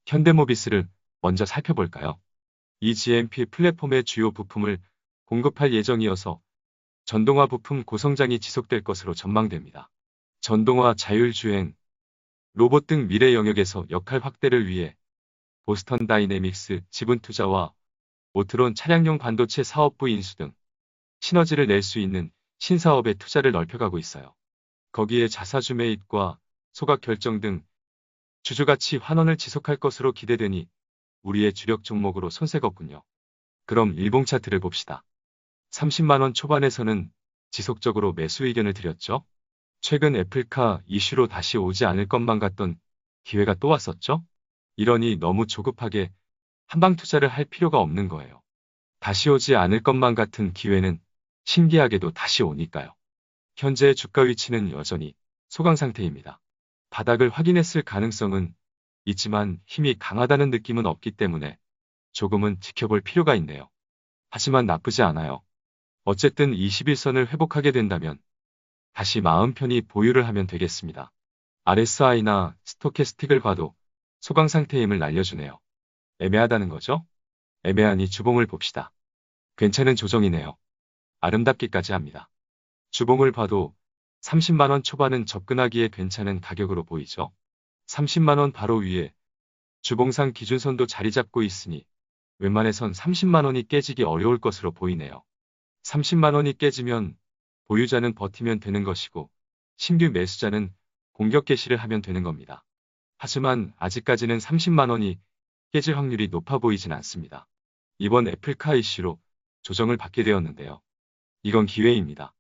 현대모비스를 먼저 살펴볼까요? 이 GMP 플랫폼의 주요 부품을 공급할 예정이어서 전동화 부품 고성장이 지속될 것으로 전망됩니다. 전동화, 자율주행, 로봇 등 미래 영역에서 역할 확대를 위해 보스턴 다이내믹스 지분 투자와 오트론 차량용 반도체 사업부 인수 등 시너지를 낼 수 있는 신사업에 투자를 넓혀가고 있어요. 거기에 자사주 매입과 소각 결정 등 주주가치 환원을 지속할 것으로 기대되니 우리의 주력 종목으로 손색없군요. 그럼 일봉 차트를 봅시다. 30만 원 초반에서는 지속적으로 매수 의견을 드렸죠. 최근 애플카 이슈로 다시 오지 않을 것만 같던 기회가 또 왔었죠. 이러니 너무 조급하게 한방 투자를 할 필요가 없는 거예요. 다시 오지 않을 것만 같은 기회는 신기하게도 다시 오니까요. 현재의 주가 위치는 여전히 소강 상태입니다. 바닥을 확인했을 가능성은 있지만 힘이 강하다는 느낌은 없기 때문에 조금은 지켜볼 필요가 있네요. 하지만 나쁘지 않아요. 어쨌든 21선을 회복하게 된다면 다시 마음 편히 보유를 하면 되겠습니다. RSI나 스토캐스틱을 봐도 소강 상태임을 알려주네요. 애매하다는 거죠? 애매하니 주봉을 봅시다. 괜찮은 조정이네요. 아름답기까지 합니다. 주봉을 봐도 30만 원 초반은 접근하기에 괜찮은 가격으로 보이죠. 30만 원 바로 위에 주봉상 기준선도 자리 잡고 있으니 웬만해선 30만 원이 깨지기 어려울 것으로 보이네요. 30만 원이 깨지면 보유자는 버티면 되는 것이고 신규 매수자는 공격 개시를 하면 되는 겁니다. 하지만 아직까지는 30만 원이 깨질 확률이 높아 보이진 않습니다. 이번 애플카 이슈로 조정을 받게 되었는데요. 이건 기회입니다.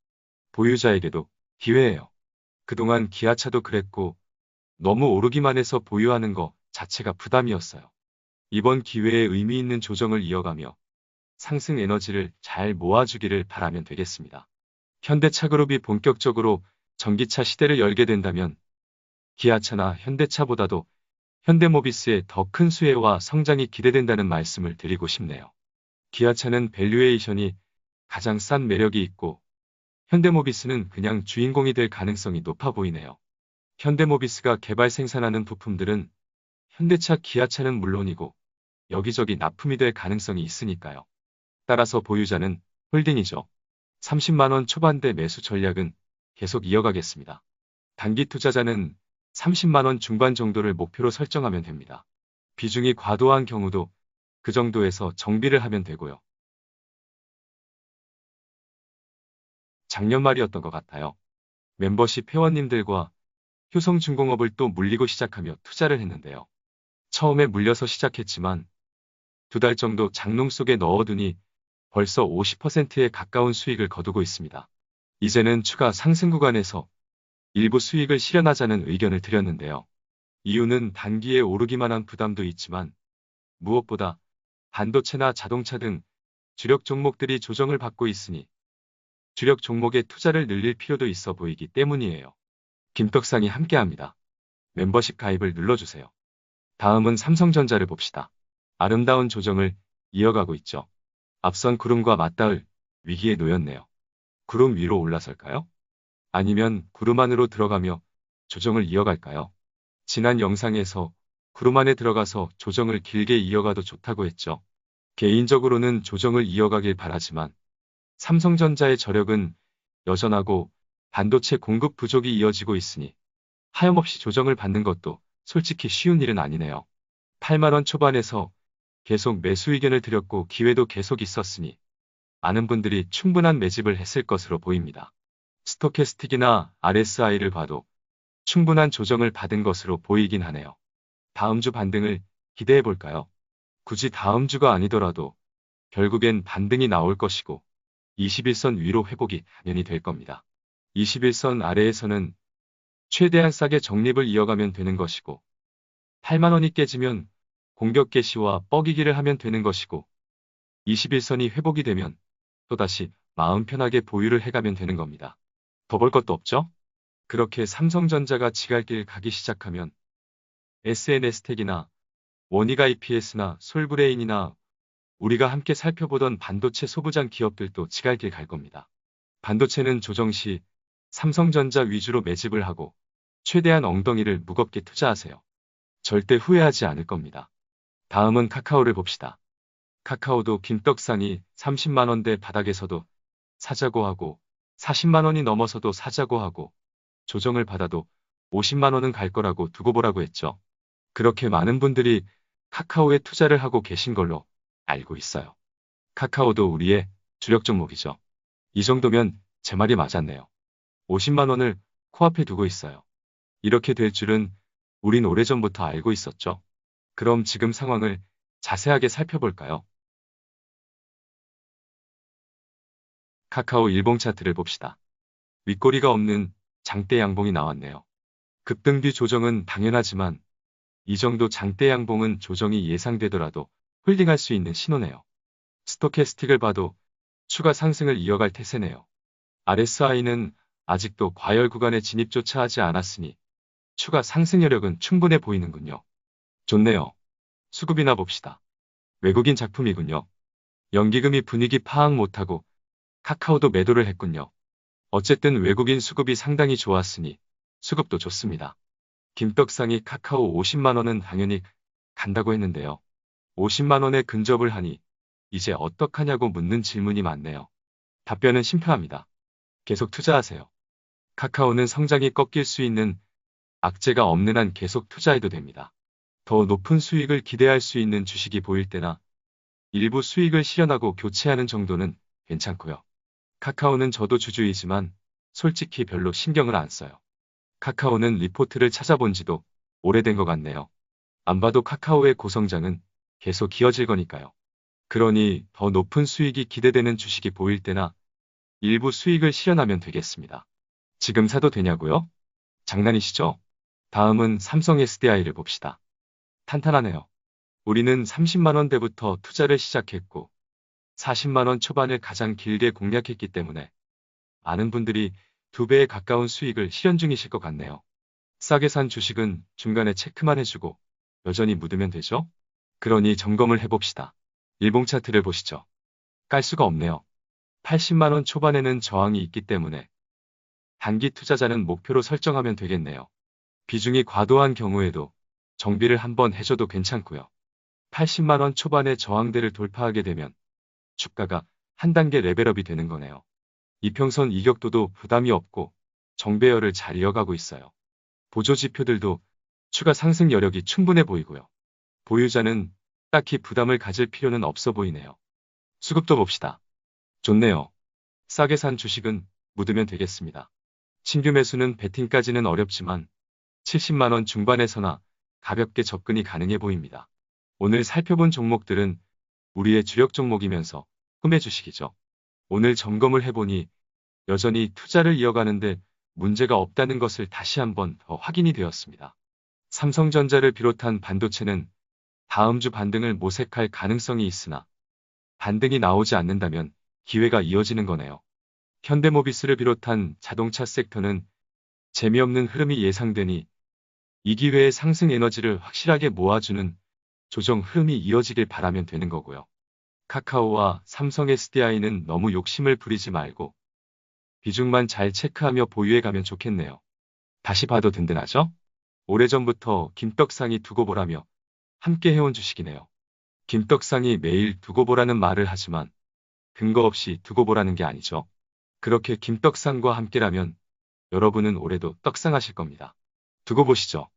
보유자에게도 기회예요. 그동안 기아차도 그랬고 너무 오르기만 해서 보유하는 거 자체가 부담이었어요. 이번 기회에 의미 있는 조정을 이어가며 상승 에너지를 잘 모아주기를 바라면 되겠습니다. 현대차그룹이 본격적으로 전기차 시대를 열게 된다면 기아차나 현대차보다도 현대모비스의 더 큰 수혜와 성장이 기대된다는 말씀을 드리고 싶네요. 기아차는 밸류에이션이 가장 싼 매력이 있고 현대모비스는 그냥 주인공이 될 가능성이 높아 보이네요. 현대모비스가 개발 생산하는 부품들은 현대차, 기아차는 물론이고 여기저기 납품이 될 가능성이 있으니까요. 따라서 보유자는 홀딩이죠. 30만 원 초반대 매수 전략은 계속 이어가겠습니다. 단기 투자자는 30만 원 중반 정도를 목표로 설정하면 됩니다. 비중이 과도한 경우도 그 정도에서 정비를 하면 되고요. 작년 말이었던 것 같아요. 멤버십 회원님들과 효성중공업을 또 물리고 시작하며 투자를 했는데요. 처음에 물려서 시작했지만 2달 정도 장롱 속에 넣어두니 벌써 50%에 가까운 수익을 거두고 있습니다. 이제는 추가 상승 구간에서 일부 수익을 실현하자는 의견을 드렸는데요. 이유는 단기에 오르기만 한 부담도 있지만 무엇보다 반도체나 자동차 등 주력 종목들이 조정을 받고 있으니 주력 종목에 투자를 늘릴 필요도 있어 보이기 때문이에요. 김떡상이 함께합니다. 멤버십 가입을 눌러주세요. 다음은 삼성전자를 봅시다. 아름다운 조정을 이어가고 있죠. 앞선 구름과 맞닿을 위기에 놓였네요. 구름 위로 올라설까요? 아니면 구름 안으로 들어가며 조정을 이어갈까요? 지난 영상에서 구름 안에 들어가서 조정을 길게 이어가도 좋다고 했죠. 개인적으로는 조정을 이어가길 바라지만 삼성전자의 저력은 여전하고 반도체 공급 부족이 이어지고 있으니 하염없이 조정을 받는 것도 솔직히 쉬운 일은 아니네요. 8만 원 초반에서 계속 매수 의견을 드렸고 기회도 계속 있었으니 많은 분들이 충분한 매집을 했을 것으로 보입니다. 스토캐스틱이나 RSI를 봐도 충분한 조정을 받은 것으로 보이긴 하네요. 다음 주 반등을 기대해 볼까요? 굳이 다음 주가 아니더라도 결국엔 반등이 나올 것이고 21선 위로 회복이 당연히 될 겁니다. 21선 아래에서는 최대한 싸게 적립을 이어가면 되는 것이고 8만 원이 깨지면 공격 개시와 뻐기기를 하면 되는 것이고 21선이 회복이 되면 또다시 마음 편하게 보유를 해가면 되는 겁니다. 더 볼 것도 없죠? 그렇게 삼성전자가 지갈길 가기 시작하면 SNS텍이나 원희가 EPS나 솔브레인이나 우리가 함께 살펴보던 반도체 소부장 기업들도 지갈길 갈 겁니다. 반도체는 조정 시 삼성전자 위주로 매집을 하고 최대한 엉덩이를 무겁게 투자하세요. 절대 후회하지 않을 겁니다. 다음은 카카오를 봅시다. 카카오도 김떡상이 30만 원대 바닥에서도 사자고 하고 40만 원이 넘어서도 사자고 하고 조정을 받아도 50만 원은 갈 거라고 두고 보라고 했죠. 그렇게 많은 분들이 카카오에 투자를 하고 계신 걸로 알고 있어요. 카카오도 우리의 주력 종목이죠. 이 정도면 제 말이 맞았네요. 50만 원을 코앞에 두고 있어요. 이렇게 될 줄은 우린 오래전부터 알고 있었죠. 그럼 지금 상황을 자세하게 살펴볼까요? 카카오 일봉 차트를 봅시다. 윗꼬리가 없는 장대 양봉이 나왔네요. 급등뒤 조정은 당연하지만 이 정도 장대 양봉은 조정이 예상되더라도 홀딩할 수 있는 신호네요. 스토캐스틱을 봐도 추가 상승을 이어갈 태세네요. RSI는 아직도 과열 구간에 진입조차 하지 않았으니 추가 상승 여력은 충분해 보이는군요. 좋네요. 수급이나 봅시다. 외국인 작품이군요. 연기금이 분위기 파악 못하고 카카오도 매도를 했군요. 어쨌든 외국인 수급이 상당히 좋았으니 수급도 좋습니다. 김떡상이 카카오 50만 원은 당연히 간다고 했는데요. 50만 원에 근접을 하니 이제 어떡하냐고 묻는 질문이 많네요. 답변은 심플합니다. 계속 투자하세요. 카카오는 성장이 꺾일 수 있는 악재가 없는 한 계속 투자해도 됩니다. 더 높은 수익을 기대할 수 있는 주식이 보일 때나 일부 수익을 실현하고 교체하는 정도는 괜찮고요. 카카오는 저도 주주이지만 솔직히 별로 신경을 안 써요. 카카오는 리포트를 찾아본 지도 오래된 것 같네요. 안 봐도 카카오의 고성장은 계속 이어질 거니까요. 그러니 더 높은 수익이 기대되는 주식이 보일 때나 일부 수익을 실현하면 되겠습니다. 지금 사도 되냐고요? 장난이시죠? 다음은 삼성 SDI를 봅시다. 탄탄하네요. 우리는 30만 원대부터 투자를 시작했고 40만 원 초반을 가장 길게 공략했기 때문에 많은 분들이 2배에 가까운 수익을 실현 중이실 것 같네요. 싸게 산 주식은 중간에 체크만 해주고 여전히 묻으면 되죠? 그러니 점검을 해봅시다. 일봉 차트를 보시죠. 깔 수가 없네요. 80만 원 초반에는 저항이 있기 때문에 단기 투자자는 목표로 설정하면 되겠네요. 비중이 과도한 경우에도 정비를 한번 해줘도 괜찮고요. 80만 원 초반의 저항대를 돌파하게 되면 주가가 한 단계 레벨업이 되는 거네요. 이평선 이격도도 부담이 없고 정배열을 잘 이어가고 있어요. 보조 지표들도 추가 상승 여력이 충분해 보이고요. 보유자는 딱히 부담을 가질 필요는 없어 보이네요. 수급도 봅시다. 좋네요. 싸게 산 주식은 묻으면 되겠습니다. 신규 매수는 베팅까지는 어렵지만 70만 원 중반에서나 가볍게 접근이 가능해 보입니다. 오늘 살펴본 종목들은 우리의 주력 종목이면서 꿈의 주식이죠. 오늘 점검을 해보니 여전히 투자를 이어가는데 문제가 없다는 것을 다시 한번 더 확인이 되었습니다. 삼성전자를 비롯한 반도체는 다음 주 반등을 모색할 가능성이 있으나 반등이 나오지 않는다면 기회가 이어지는 거네요. 현대모비스를 비롯한 자동차 섹터는 재미없는 흐름이 예상되니 이 기회에 상승 에너지를 확실하게 모아주는 조정 흐름이 이어지길 바라면 되는 거고요. 카카오와 삼성 SDI는 너무 욕심을 부리지 말고 비중만 잘 체크하며 보유해가면 좋겠네요. 다시 봐도 든든하죠? 오래전부터 김떡상이 두고 보라며 함께 해온 주식이네요. 김떡상이 매일 두고 보라는 말을 하지만 근거 없이 두고 보라는 게 아니죠. 그렇게 김떡상과 함께라면 여러분은 올해도 떡상하실 겁니다. 두고 보시죠.